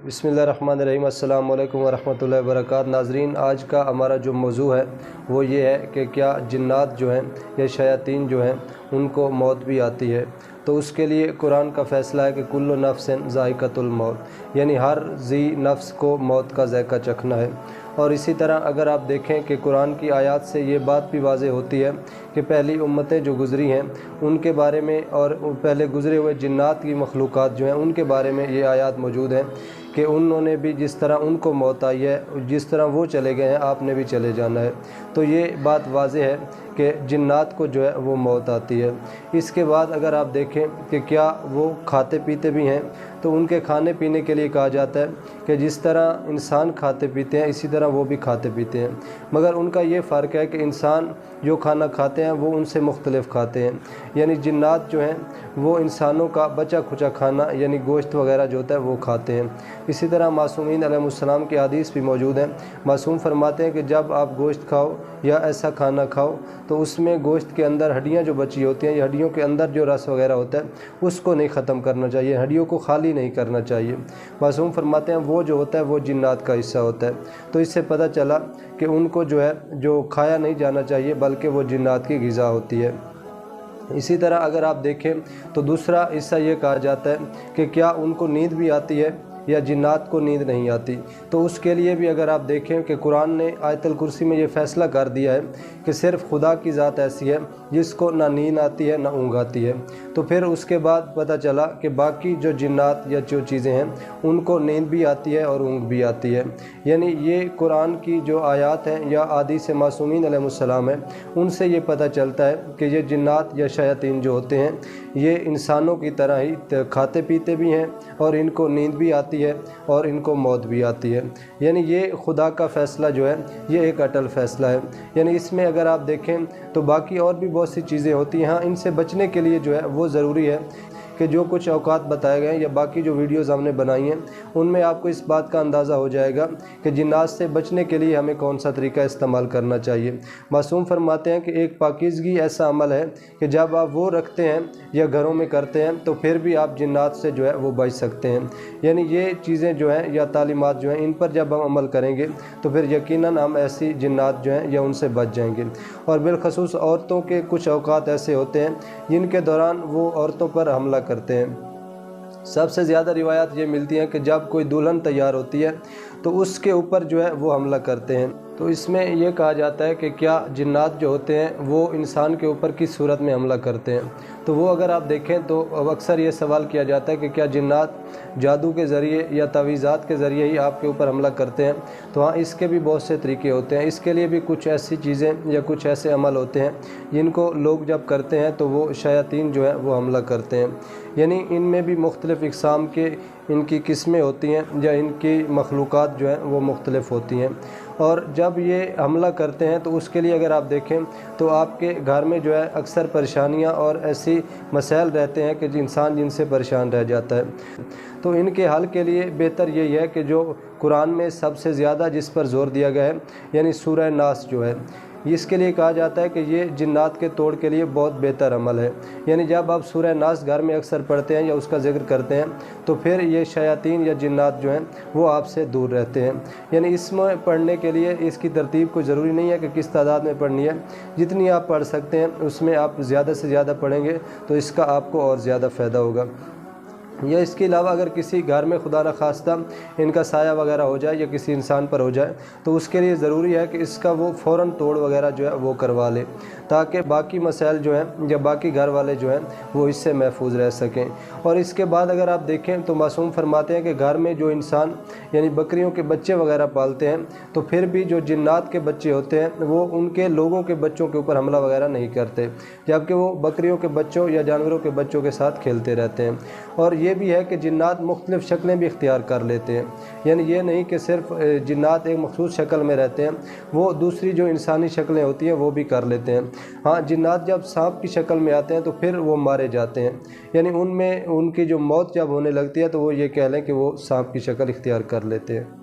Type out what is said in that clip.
बिस्मिल्लाहिर्रहमानिर्रहीम। अस्सलाम वालेकुम वरहमतुल्लाहि वबरकातुहू। नाज़रीन, आज का हमारा जो मौजू है वो ये है कि क्या जिन्नात जो हैं या शयातीन जो हैं उनको मौत भी आती है। तो उसके लिए कुरान का फ़ैसला है कि कुल्लु नफ्सिन ज़ाइक़तुल मौत, यानी हर ज़ी नफ्स को मौत का ज़ायक़ा चखना है। और इसी तरह अगर आप देखें कि कुरान की आयत से ये बात भी वाज़े होती है कि पहली उम्मतें जो गुज़री हैं उनके बारे में और पहले गुज़रे हुए जिन्नात की मखलूक़ात जो हैं उनके बारे में ये आयत मौजूद हैं कि उन्होंने भी जिस तरह उनको मौत आई है, जिस तरह वो चले गए हैं आपने भी चले जाना है। तो ये बात वाज़े है कि जिन्नात को जो है वो मौत आती है। इसके बाद अगर आप देखें कि क्या वो खाते पीते भी हैं, तो उनके खाने पीने के लिए कहा जाता है कि जिस तरह इंसान खाते पीते हैं इसी तरह वो भी खाते पीते हैं, मगर उनका ये फ़र्क है कि इंसान जो खाना खाते हैं वो उनसे मुख्तलिफ खाते हैं। यानी जिन्नात जो हैं वो इंसानों का बचा खुचा खाना यानी गोश्त वगैरह जो होता है वो खाते हैं। इसी तरह मासूमीन अलैहिस्सलाम की हदीस भी मौजूद हैं। मासूम फरमाते हैं कि जब आप गोश्त खाओ या ऐसा खाना खाओ तो उसमें गोश्त के अंदर हड्डियाँ जो बची होती हैं या हड्डियों के अंदर जो रस वगैरह होता है उसको नहीं ख़त्म करना चाहिए, हड्डियों को खाली नहीं करना चाहिए। मासूम फरमाते हैं वो जो होता है वो जिन्नात का हिस्सा होता है। तो इससे पता चला कि उनको जो है जो खाया नहीं जाना चाहिए बल्कि वो जिन्नात की ग़िज़ा होती है। इसी तरह अगर आप देखें तो दूसरा हिस्सा ये कहा जाता है कि क्या उनको नींद भी आती है या जिन्नात को नींद नहीं आती। तो उसके लिए भी अगर आप देखें कि कुरान ने आयतुल कुर्सी में ये फ़ैसला कर दिया है कि सिर्फ़ खुदा की ज़ात ऐसी है जिसको ना नींद आती है ना ऊँघ आती है। तो फिर उसके बाद पता चला कि बाकी जो जिन्नात या जो चीज़ें हैं उनको नींद भी आती है और ऊँघ भी आती है। यानी ये कुरान की जो आयत हैं या हदीस मासूमीन अलैहिस्सलाम है उनसे ये पता चलता है कि ये जिन्नात या शयातीन जो होते हैं ये इंसानों की तरह ही खाते पीते भी हैं और इनको नींद भी आती है और इनको मौत भी आती है। यानी ये खुदा का फ़ैसला जो है ये एक अटल फ़ैसला है। यानी इसमें अगर आप देखें तो बाकी और भी बहुत सी चीज़ें होती हैं। हाँ, इनसे बचने के लिए जो है वो ज़रूरी है कि जो कुछ औकात बताए गए हैं या बाकी जो वीडियोज़ हमने बनाई हैं उनमें आपको इस बात का अंदाज़ा हो जाएगा कि जिन्नात से बचने के लिए हमें कौन सा तरीका इस्तेमाल करना चाहिए। मासूम फरमाते हैं कि एक पाकीज़गी ऐसा अमल है कि जब आप वो रखते हैं या घरों में करते हैं तो फिर भी आप जिन्नात से जो है वो बच सकते हैं। यानी ये चीज़ें जो हैं या तालीमात जो हैं इन पर जब हम अमल करेंगे तो फिर यकीनन हम ऐसी जिन्नात जो हैं या उनसे बच जाएंगे। और बिलखसूस औरतों के कुछ औकात ऐसे होते हैं जिनके दौरान वो औरतों पर हमला करते हैं। सबसे ज़्यादा रिवायत ये मिलती हैं कि जब कोई दुल्हन तैयार होती है तो उसके ऊपर जो है वो हमला करते हैं। तो इसमें यह कहा जाता है कि क्या जिन्नात जो होते हैं वो इंसान के ऊपर किस सूरत में हमला करते हैं। तो वो अगर आप देखें तो अक्सर ये सवाल किया जाता है कि क्या जिन्नात जादू के ज़रिए या तवीज़ात के ज़रिए ही आपके ऊपर हमला करते हैं। तो हाँ, इसके भी बहुत से तरीके होते हैं। इसके लिए भी कुछ ऐसी चीज़ें या कुछ ऐसे अमल होते हैं जिनको लोग जब करते हैं तो वो शयातीन जो है वो हमला करते हैं। यानी इनमें भी मुख्तलिफ़ इक़साम के इनकी किस्में होती हैं या इनकी मखलूक़ात जो हैं वो मुख्तलिफ़ होती हैं। और जब ये हमला करते हैं तो उसके लिए अगर आप देखें तो आपके घर में जो है अक्सर परेशानियां और ऐसी मसाइल रहते हैं कि इंसान जिनसे परेशान रह जाता है। तो इनके हल के लिए बेहतर यही है कि जो कुरान में सबसे ज़्यादा जिस पर ज़ोर दिया गया है यानी सूरह नास जो है, इसके लिए कहा जाता है कि ये जिन्नात के तोड़ के लिए बहुत बेहतर अमल है। यानी जब आप सूरह नास घर में अक्सर पढ़ते हैं या उसका ज़िक्र करते हैं तो फिर ये शयातीन या जिन्नात जो हैं वो आपसे दूर रहते हैं। यानी इसमें पढ़ने के लिए इसकी तरतीब कोई ज़रूरी नहीं है कि किस तादाद में पढ़नी है, जितनी आप पढ़ सकते हैं उसमें आप ज़्यादा से ज़्यादा पढ़ेंगे तो इसका आपको और ज़्यादा फ़ायदा होगा। या इसके अलावा अगर किसी घर में खुदा न खास्ता इनका साया वगैरह हो जाए या किसी इंसान पर हो जाए तो उसके लिए ज़रूरी है कि इसका वो फ़ौरन तोड़ वगैरह जो है वो करवा ले, ताकि बाकी मसाइल जो हैं या बाकी घर वाले जो हैं वो इससे महफूज रह सकें। और इसके बाद अगर आप देखें तो मासूम फरमाते हैं कि घर में जो इंसान यानी बकरियों के बच्चे वगैरह पालते हैं तो फिर भी जो जिन्नात के बच्चे होते हैं वो उनके लोगों के बच्चों के ऊपर हमला वगैरह नहीं करते, जबकि वो बकरियों के बच्चों या जानवरों के बच्चों के साथ खेलते रहते हैं। और ये भी है कि जिन्नात मुख्तलिफ़ शक्लें भी इख्तियार कर लेते हैं। यानी ये नहीं कि सिर्फ जिन्नात एक मखसूस शक्ल में रहते हैं, वो दूसरी जो इंसानी शक्लें होती हैं वो भी कर लेते हैं। हाँ, जिन्नात जब सांप की शक्ल में आते हैं तो फिर वो मारे जाते हैं। यानी उनमें उनकी जो मौत जब होने लगती है तो वो ये कह लें कि वो सांप की शक्ल इख्तियार कर लेते हैं।